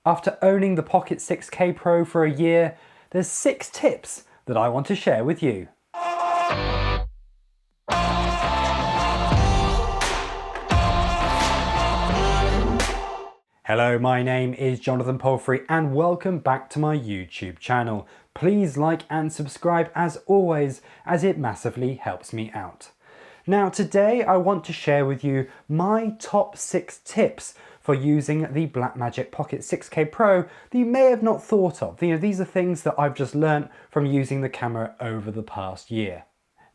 After owning the Pocket 6K Pro for a year, there's 6 tips that I want to share with you. Hello, my name is Jonathan Palfrey and welcome back to my YouTube channel. Please like and subscribe as always, as it massively helps me out. Now today I want to share with you my top 6 tips for using the Blackmagic Pocket 6K Pro that you may have not thought of. These are things that I've just learnt from using the camera over the past year.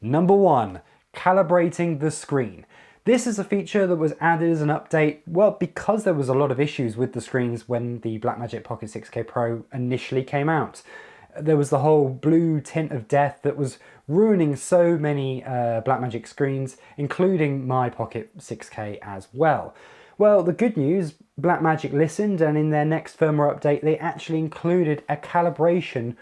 Number 1, calibrating the screen. This is a feature that was added as an update, well, because there was a lot of issues with the screens when the Blackmagic Pocket 6K Pro initially came out. There was the whole blue tint of death that was ruining so many Blackmagic screens, including my Pocket 6K as well. Well, the good news, Blackmagic listened, and in their next firmware update they actually included a calibration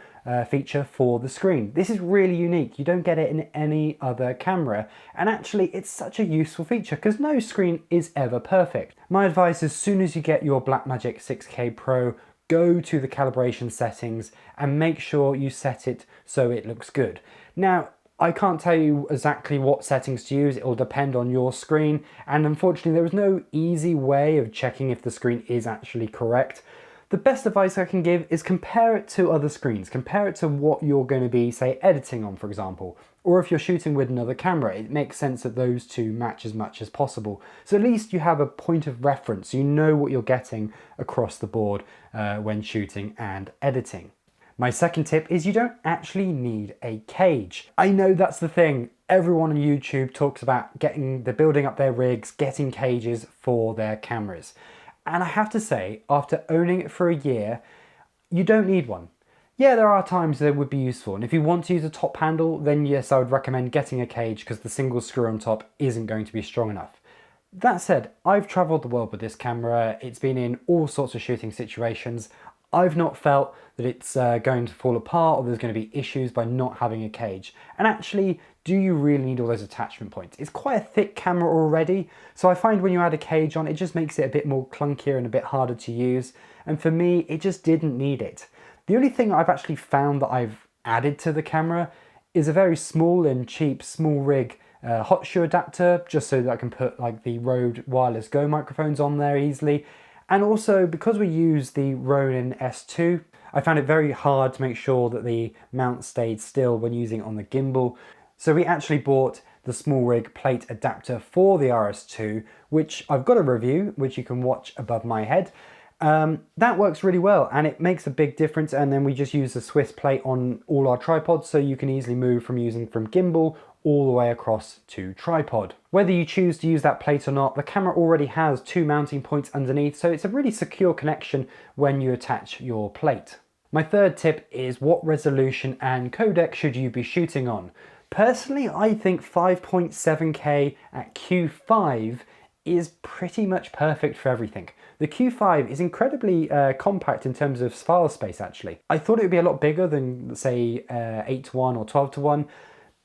feature for the screen. This is really unique. You don't get it in any other camera, and actually it's such a useful feature because no screen is ever perfect. My advice, as soon as you get your Blackmagic 6K Pro, go to the calibration settings and make sure you set it so it looks good. Now, I can't tell you exactly what settings to use. It will depend on your screen, and unfortunately there is no easy way of checking if the screen is actually correct. The best advice I can give is compare it to other screens. Compare it to what you're going to be, say, editing on, for example. Or if you're shooting with another camera, it makes sense that those two match as much as possible. So at least you have a point of reference. You know what you're getting across the board when shooting and editing. My second tip is you don't actually need a cage. I know that's the thing. Everyone on YouTube talks about building up their rigs, getting cages for their cameras. And I have to say, after owning it for a year, you don't need one. Yeah, there are times that it would be useful, and if you want to use a top handle, then yes, I would recommend getting a cage because the single screw on top isn't going to be strong enough. That said, I've travelled the world with this camera. It's been in all sorts of shooting situations. I've not felt that it's going to fall apart or there's going to be issues by not having a cage. And actually, do you really need all those attachment points? It's quite a thick camera already, so I find when you add a cage on, it just makes it a bit more clunkier and a bit harder to use. And for me, it just didn't need it. The only thing I've actually found that I've added to the camera is a very small and cheap small rig hot shoe adapter, just so that I can put like the Rode Wireless Go microphones on there easily. And also, because we use the Ronin S2, I found it very hard to make sure that the mount stayed still when using it on the gimbal. So we actually bought the small rig plate adapter for the RS2, which I've got a review, which you can watch above my head. That works really well and it makes a big difference, and then we just use the Swiss plate on all our tripods, so you can easily move from gimbal all the way across to tripod. Whether you choose to use that plate or not, the camera already has 2 mounting points underneath, so it's a really secure connection when you attach your plate. My third tip is what resolution and codec should you be shooting on? Personally, I think 5.7K at Q5 is pretty much perfect for everything. The Q5 is incredibly compact in terms of file space actually. I thought it would be a lot bigger than say 8:1 or 12:1,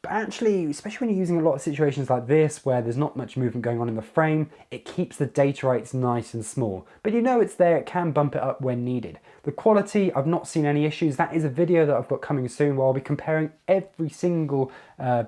but actually, especially when you're using a lot of situations like this where there's not much movement going on in the frame, it keeps the data rates nice and small. But you know it's there, it can bump it up when needed. The quality, I've not seen any issues. That is a video that I've got coming soon where I'll be comparing every single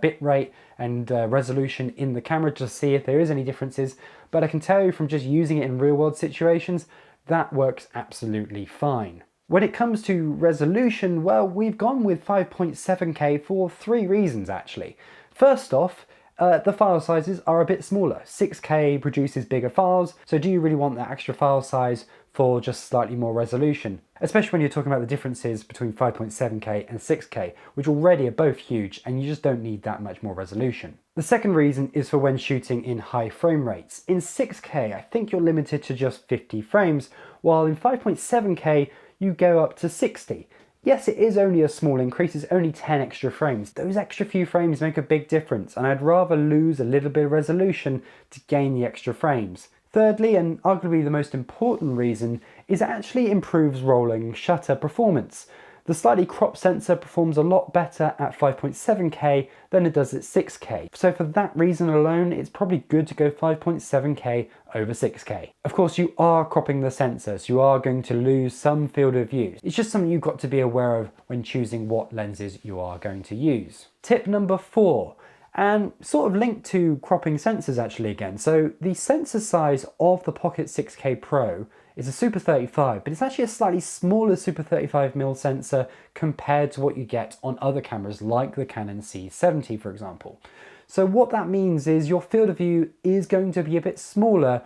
bit rate and resolution in the camera to see if there is any differences. But I can tell you from just using it in real world situations, that works absolutely fine. When it comes to resolution, well, we've gone with 5.7K for 3 reasons actually. First off, the file sizes are a bit smaller. 6K produces bigger files, so do you really want that extra file size for just slightly more resolution? Especially when you're talking about the differences between 5.7K and 6K, which already are both huge, and you just don't need that much more resolution. The second reason is for when shooting in high frame rates. In 6K, I think you're limited to just 50 frames, while in 5.7K, you go up to 60. Yes, it is only a small increase, it's only 10 extra frames. Those extra few frames make a big difference, and I'd rather lose a little bit of resolution to gain the extra frames. Thirdly, and arguably the most important reason, is it actually improves rolling shutter performance. The slightly cropped sensor performs a lot better at 5.7K than it does at 6K. So for that reason alone, it's probably good to go 5.7K over 6K. Of course, you are cropping the sensor, so you are going to lose some field of view. It's just something you've got to be aware of when choosing what lenses you are going to use. Tip number 4, and sort of linked to cropping sensors actually again. So the sensor size of the Pocket 6K Pro is a Super 35, but it's actually a slightly smaller Super 35mm sensor compared to what you get on other cameras like the Canon C70, for example. So what that means is your field of view is going to be a bit smaller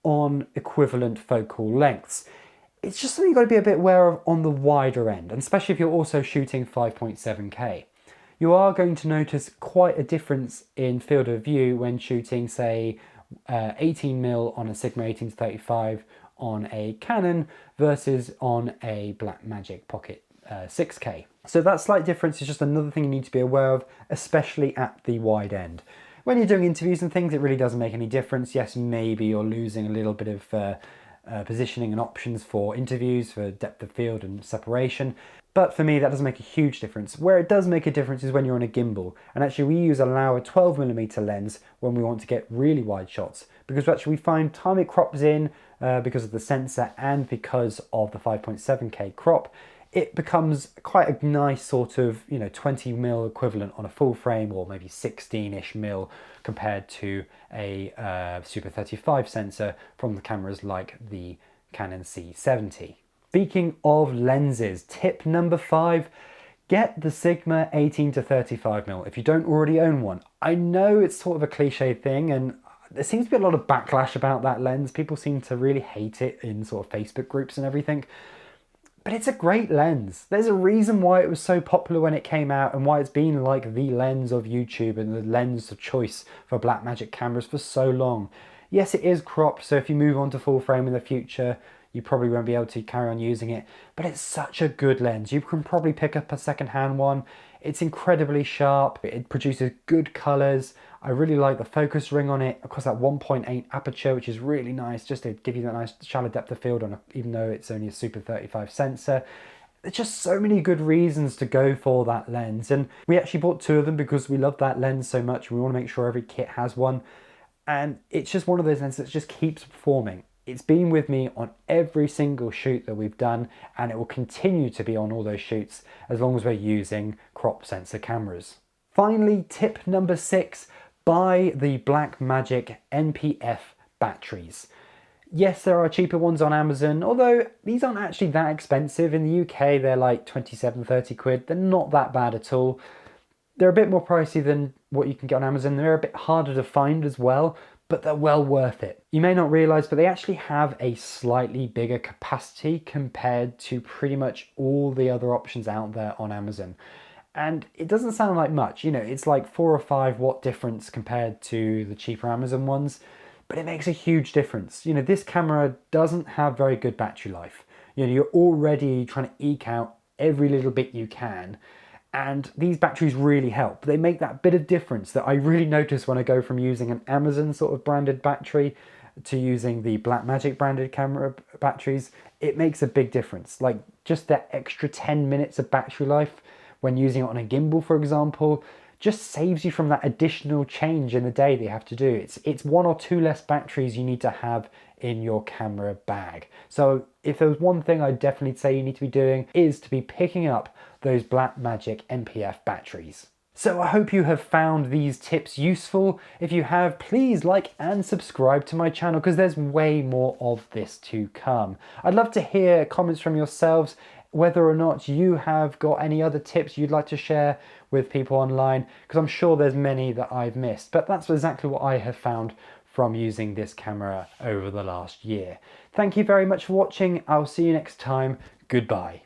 on equivalent focal lengths. It's just something you've got to be a bit aware of on the wider end, and especially if you're also shooting 5.7K. You are going to notice quite a difference in field of view when shooting, say, 18mm on a Sigma 18-35 on a Canon versus on a Blackmagic Pocket 6K. So that slight difference is just another thing you need to be aware of, especially at the wide end. When you're doing interviews and things, it really doesn't make any difference. Yes, maybe you're losing a little bit of positioning and options for interviews, for depth of field and separation. But for me, that doesn't make a huge difference. Where it does make a difference is when you're on a gimbal. And actually we use a Laowa 12mm lens when we want to get really wide shots, because actually we find time it crops in because of the sensor and because of the 5.7K crop, it becomes quite a nice sort of, 20mm equivalent on a full frame, or maybe 16-ish mil compared to a Super 35 sensor from the cameras like the Canon C70. Speaking of lenses, tip number 5, get the Sigma 18-35mm if you don't already own one. I know it's sort of a cliche thing, and there seems to be a lot of backlash about that lens. People seem to really hate it in sort of Facebook groups and everything. But it's a great lens. There's a reason why it was so popular when it came out, and why it's been like the lens of YouTube and the lens of choice for Blackmagic cameras for so long. Yes, it is cropped, so if you move on to full frame in the future, you probably won't be able to carry on using it, but it's such a good lens. You can probably pick up a second-hand one. It's incredibly sharp. It produces good colors. I really like the focus ring on it. Of course, that 1.8 aperture, which is really nice, just to give you that nice shallow depth of field on even though it's only a Super 35 sensor. There's just so many good reasons to go for that lens. And we actually bought 2 of them because we love that lens so much. We want to make sure every kit has one. And it's just one of those lenses that just keeps performing. It's been with me on every single shoot that we've done, and it will continue to be on all those shoots as long as we're using crop sensor cameras. Finally, tip number 6, buy the Blackmagic NPF batteries. Yes, there are cheaper ones on Amazon, although these aren't actually that expensive. In the UK, they're like 27-30 quid. They're not that bad at all. They're a bit more pricey than what you can get on Amazon. They're a bit harder to find as well, but they're well worth it. You may not realize, but they actually have a slightly bigger capacity compared to pretty much all the other options out there on Amazon. And it doesn't sound like much, it's like 4 or 5 watt difference compared to the cheaper Amazon ones, but it makes a huge difference. This camera doesn't have very good battery life. You're already trying to eke out every little bit you can, and these batteries really help. They make that bit of difference that I really notice when I go from using an Amazon sort of branded battery to using the Blackmagic branded camera batteries. It makes a big difference. Like just that extra 10 minutes of battery life when using it on a gimbal, for example, just saves you from that additional change in the day that you have to do. It's 1 or 2 less batteries you need to have in your camera bag. So if there was one thing I'd definitely say you need to be doing, is to be picking up those Blackmagic NPF batteries. So I hope you have found these tips useful. If you have, please like and subscribe to my channel, because there's way more of this to come. I'd love to hear comments from yourselves, whether or not you have got any other tips you'd like to share with people online, because I'm sure there's many that I've missed, but that's exactly what I have found from using this camera over the last year. Thank you very much for watching. I'll see you next time. Goodbye.